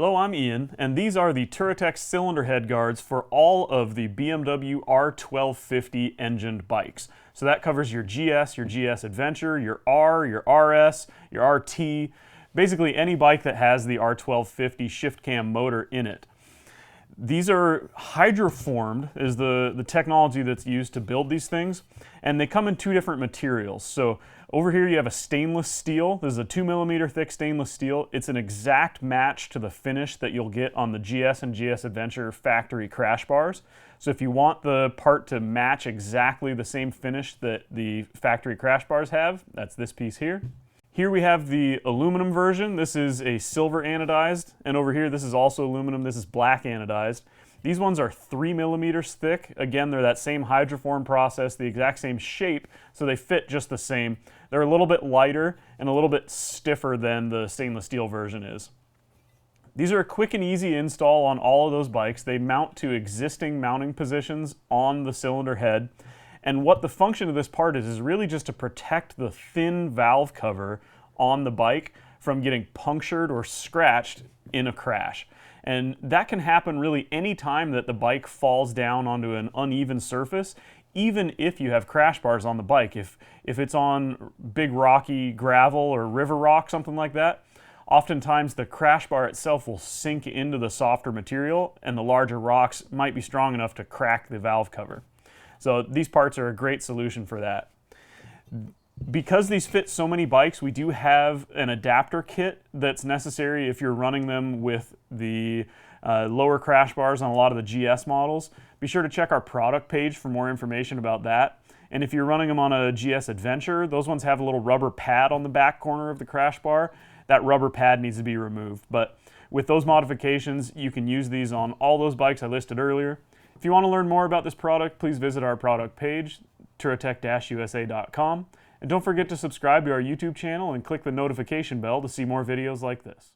Hello, I'm Ian, and these are the Touratech Cylinder Head Guards for all of the BMW R1250 engined bikes. So that covers your GS Adventure, your R, your RS, your RT, basically any bike that has the R1250 shift cam motor in it. These are hydroformed, is the technology that's used to build these things, and they come in two different materials. So over here you have a stainless steel. This is a 2mm thick stainless steel. It's an exact match to the finish that you'll get on the GS and GS Adventure factory crash bars. So if you want the part to match exactly the same finish that the factory crash bars have, that's this piece here. Here we have the aluminum version. This is a silver anodized, and over here this is also aluminum. This is black anodized. These ones are 3mm thick. Again, they're that same hydroform process, the exact same shape, so they fit just the same. They're a little bit lighter and a little bit stiffer than the stainless steel version is. These are a quick and easy install on all of those bikes. They mount to existing mounting positions on the cylinder head. And what the function of this part is really just to protect the thin valve cover on the bike from getting punctured or scratched in a crash. And that can happen really any time that the bike falls down onto an uneven surface, even if you have crash bars on the bike. If it's on big rocky gravel or river rock, something like that, oftentimes the crash bar itself will sink into the softer material, and the larger rocks might be strong enough to crack the valve cover. So these parts are a great solution for that. Because these fit so many bikes, we do have an adapter kit that's necessary if you're running them with the lower crash bars on a lot of the GS models. Be sure to check our product page for more information about that. And if you're running them on a GS Adventure, those ones have a little rubber pad on the back corner of the crash bar. That rubber pad needs to be removed. But with those modifications, you can use these on all those bikes I listed earlier. If you want to learn more about this product, please visit our product page, touratech-usa.com. And don't forget to subscribe to our YouTube channel and click the notification bell to see more videos like this.